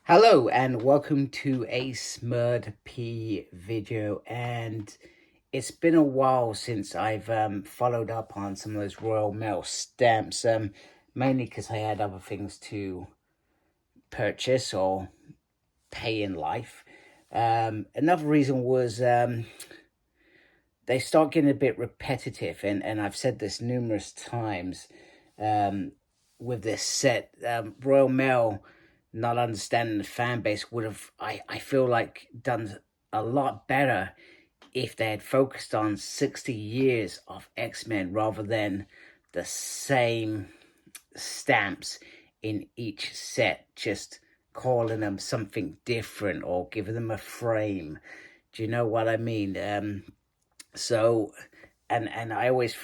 Hello and welcome to a Smurd P video, and it's been a while since I've followed up on some of those Royal Mail stamps, mainly because I had other things to purchase or pay in life. Another reason was they start getting a bit repetitive, and I've said this numerous times with this set. Royal Mail, not understanding the fan base, would have, I feel like, done a lot better if they had focused on 60 years of X-Men rather than the same stamps in each set, just calling them something different or giving them a frame. Do you know what I mean? So, and I always,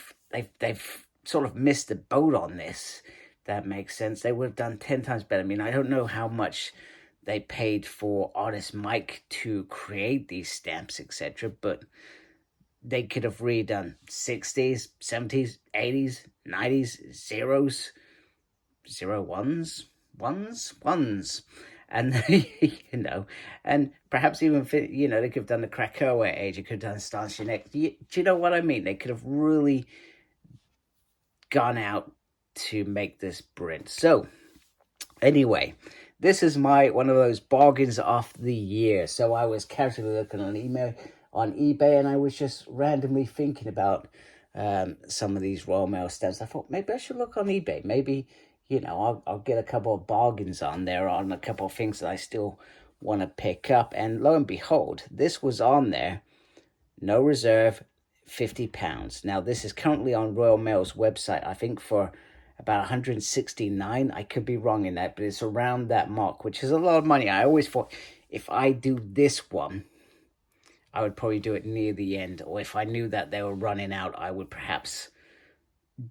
they've sort of missed the boat on this. That makes sense. They would have done 10 times better. I mean, I don't know how much they paid for artist Mike to create these stamps, etc., but they could have redone 60s, 70s, 80s, 90s, zeros, zero ones, ones. And, and perhaps even, they could have done the Krakoa age, they could have done Astonishing X. Do you know what I mean? They could have really gone out to make this print. So, anyway, this is one of those bargains of the year. So I was casually looking on eBay, and I was just randomly thinking about some of these Royal Mail stamps. I thought maybe I should look on eBay. Maybe, I'll get a couple of bargains on there on a couple of things that I still want to pick up. And lo and behold, this was on there. No reserve, £50. Now, this is currently on Royal Mail's website, I think, for about 169. I could be wrong in that, but it's around that mark, which is a lot of money. I always thought if I do this one, I would probably do it near the end, or if I knew that they were running out, I would perhaps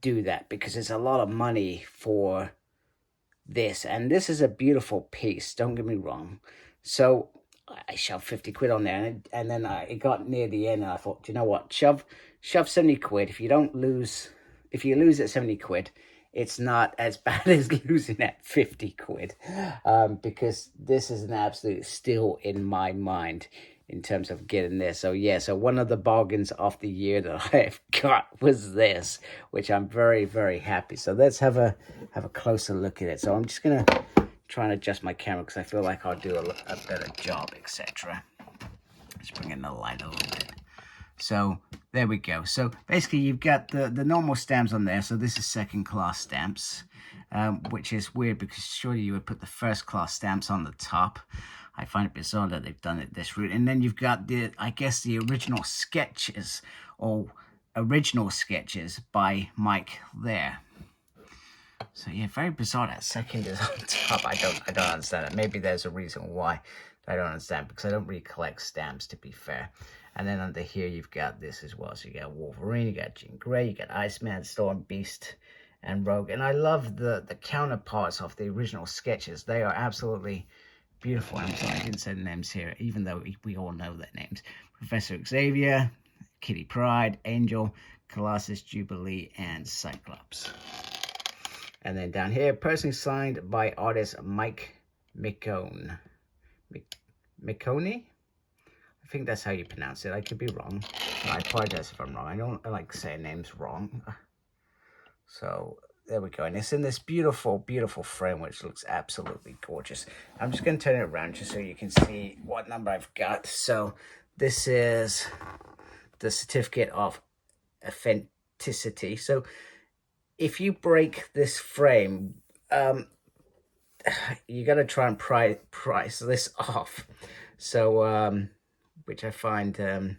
do that, because it's a lot of money for this, and this is a beautiful piece, don't get me wrong. So I shoved 50 quid on there, and then it got near the end, and I thought, you know what, shove 70 quid. If you lose at 70 quid, it's not as bad as losing at 50 quid, because this is an absolute steal in my mind in terms of getting this. So yeah, so one of the bargains of the year that I've got was this, which I'm very, very happy. So let's have a closer look at it. So I'm just gonna try and adjust my camera because I feel like I'll do a better job, etc. Let's bring in the light a little bit. So there we go. So basically you've got the normal stamps on there. So this is second class stamps, which is weird because surely you would put the first class stamps on the top. I find it bizarre that they've done it this route. And then you've got the original sketches by Mike there. So yeah, very bizarre that second is on top. I don't understand it. Maybe there's a reason why I don't understand, because I don't really collect stamps, to be fair. And then under here you've got this as well. So you got Wolverine, you got Jean Grey, you got Iceman, Storm, Beast, and Rogue. And I love the counterparts of the original sketches. They are absolutely beautiful. I'm sorry, I didn't say the names here, even though we all know their names. Professor Xavier, Kitty Pryde, Angel, Colossus, Jubilee, and Cyclops. And then down here, personally signed by artist Mike McKone. McKone? I think that's how you pronounce it. I could be wrong. I apologize if I'm wrong. I don't like saying names wrong. So there we go. And it's in this beautiful, beautiful frame, which looks absolutely gorgeous. I'm just going to turn it around just so you can see what number I've got. So this is the certificate of authenticity. So if you break this frame, you got to try and price this off. So, which I find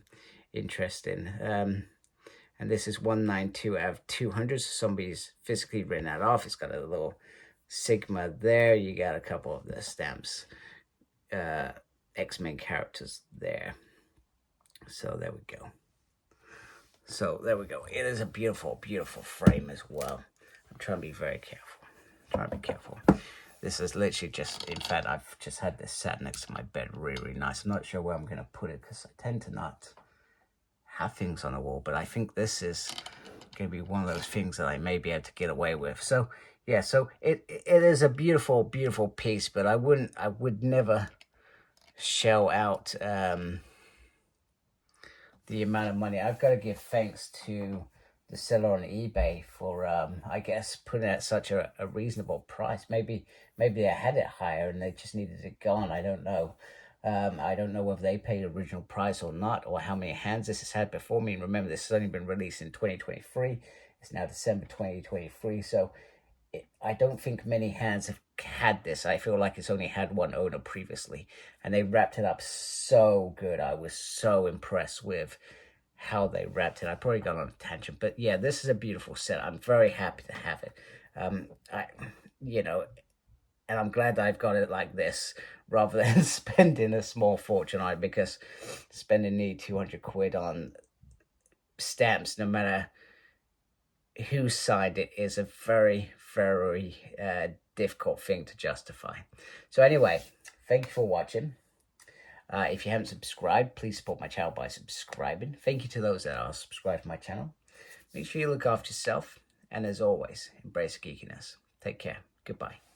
interesting. And this is 192 out of 200. So somebody's physically written that off. It's got a little sigma there. You got a couple of the stamps, X-Men characters there. So there we go. So there we go. It is a beautiful, beautiful frame as well. I'm trying to be very careful. This is literally just, in fact, I've just had this sat next to my bed, really, really nice. I'm not sure where I'm going to put it because I tend to not have things on the wall, but I think this is going to be one of those things that I may be able to get away with. So yeah, so it is a beautiful, beautiful piece, but I would never shell out the amount of money. I've got to give thanks to the seller on eBay for I guess putting it at such a reasonable price. Maybe they had it higher and they just needed it gone. I don't know. I don't know whether they paid original price or not, or how many hands this has had before me. And remember, this has only been released in 2023. It's now December 2023, so I don't think many hands have had this. I feel like it's only had one owner previously, and they wrapped it up so good. I was so impressed with how they wrapped it. I probably got on a tangent, but yeah, this is a beautiful set. I'm very happy to have it. You know, and I'm glad that I've got it like this rather than spending a small fortune on it, because spending nearly 200 quid on stamps, no matter who signed it, is a very, very difficult thing to justify. So anyway, thank you for watching. If you haven't subscribed, please support my channel by subscribing. Thank you to those that are subscribed to my channel. Make sure you look after yourself, and as always, embrace geekiness. Take care. Goodbye.